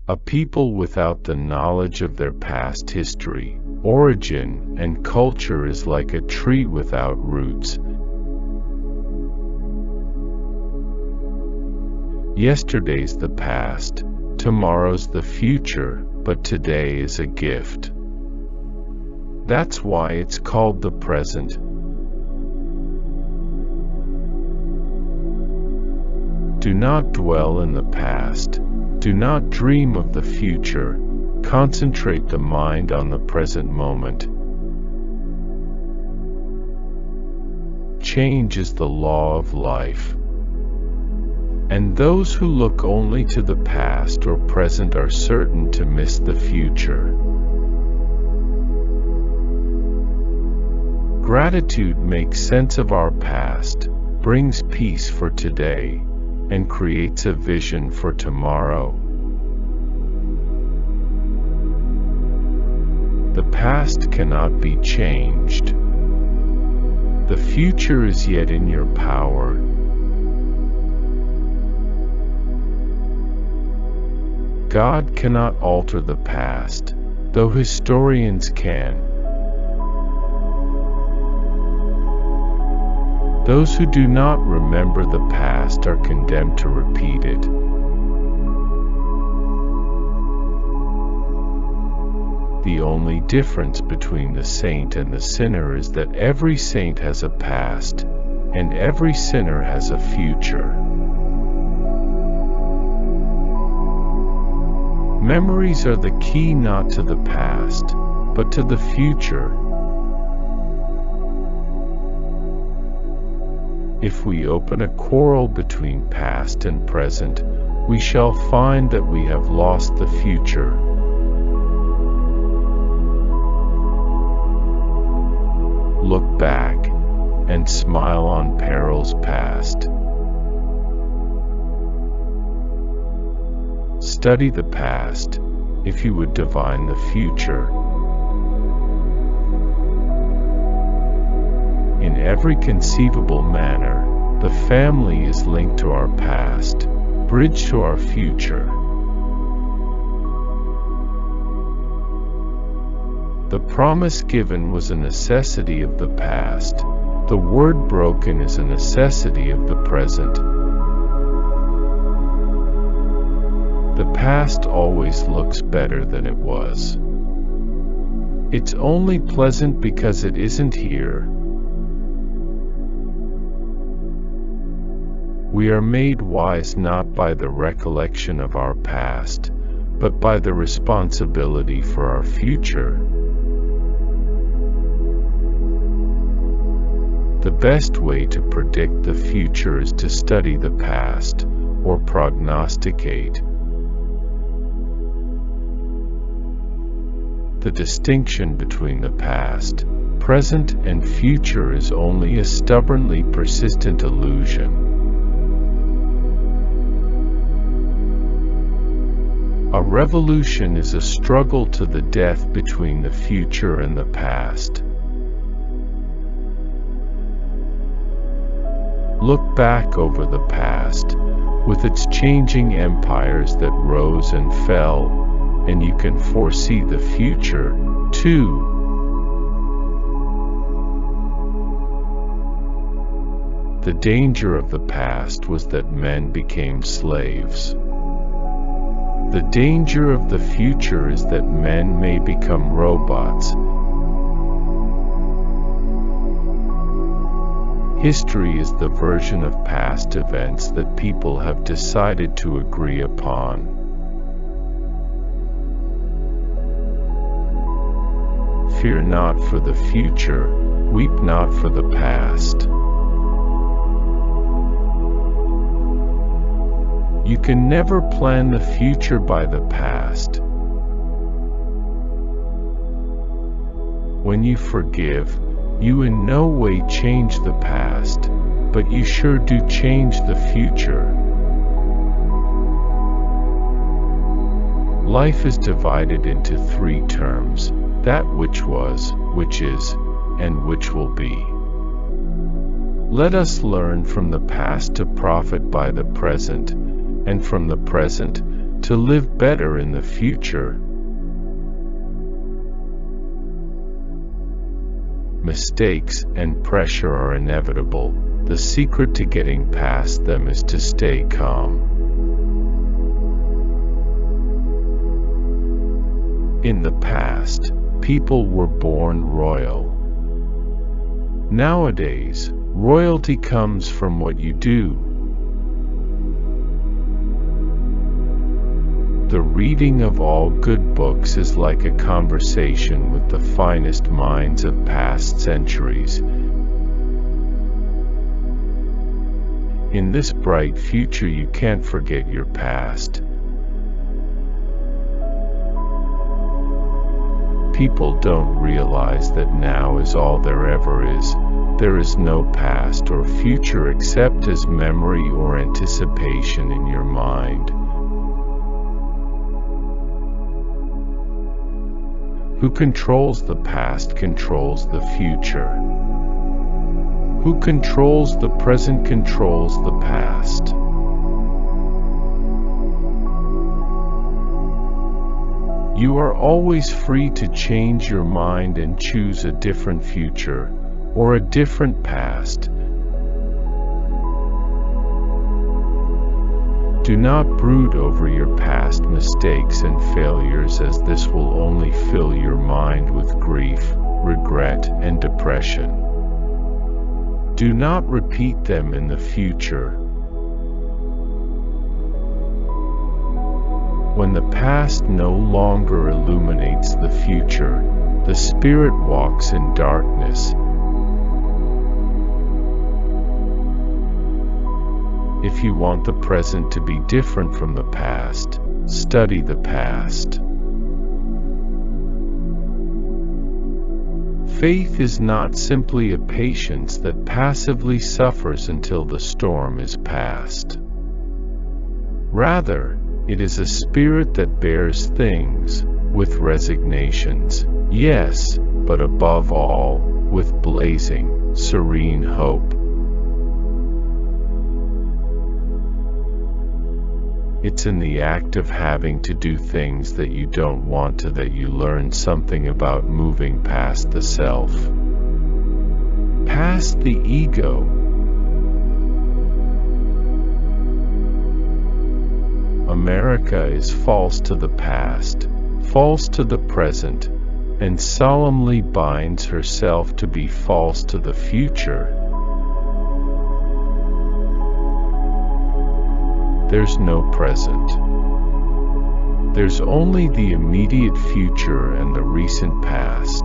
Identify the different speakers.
Speaker 1: A people without the knowledge of their past history, origin, and culture is like a tree without roots. Yesterday's the past, tomorrow's the future, but today is a gift. That's why it's called the present. Do not dwell in the past. Do not dream of the future. Concentrate the mind on the present moment. Change is the law of life. And those who look only to the past or present are certain to miss the future. Gratitude makes sense of our past, brings peace for today, and creates a vision for tomorrow. The past cannot be changed. The future is yet in your power. God cannot alter the past, though historians can. Those who do not remember the past are condemned to repeat it. The only difference between the saint and the sinner is that every saint has a past, and every sinner has a future. Memories are the key not to the past, but to the future. If we open a quarrel between past and present, we shall find that we have lost the future. Look back and smile on perils past. Study the past if you would divine the future. In every conceivable manner, the family is linked to our past, bridge to our future. The promise given was a necessity of the past. The word broken is a necessity of the present. The past always looks better than it was. It's only pleasant because it isn't here. We are made wise not by the recollection of our past, but by the responsibility for our future. The best way to predict the future is to study the past, or prognosticate. The distinction between the past, present, and future is only a stubbornly persistent illusion. A revolution is a struggle to the death between the future and the past. Look back over the past, with its changing empires that rose and fell, and you can foresee the future, too. The danger of the past was that men became slaves. The danger of the future is that men may become robots. History is the version of past events that people have decided to agree upon. Fear not for the future, weep not for the past. You can never plan the future by the past. When you forgive, you in no way change the past, but you sure do change the future. Life is divided into three terms: that which was, which is, and which will be. Let us learn from the past to profit by the present, and from the present to live better in the future. Mistakes and pressure are inevitable. The secret to getting past them is to stay calm. In the past, people were born royal. Nowadays, royalty comes from what you do. The reading of all good books is like a conversation with the finest minds of past centuries. In this bright future, you can't forget your past. People don't realize that now is all there ever is. There is no past or future except as memory or anticipation in your mind. Who controls the past controls the future. Who controls the present controls the past. You are always free to change your mind and choose a different future or a different past. Do not brood over your past mistakes and failures, as this will only fill your mind with grief, regret, and depression. Do not repeat them in the future. When the past no longer illuminates the future, the spirit walks in darkness. If you want the present to be different from the past, study the past. Faith is not simply a patience that passively suffers until the storm is past. Rather, it is a spirit that bears things with resignations, yes, but above all, with blazing, serene hope. It's in the act of having to do things that you don't want to that you learn something about moving past the self, past the ego. America is false to the past, false to the present, and solemnly binds herself to be false to the future. There's no present. There's only the immediate future and the recent past.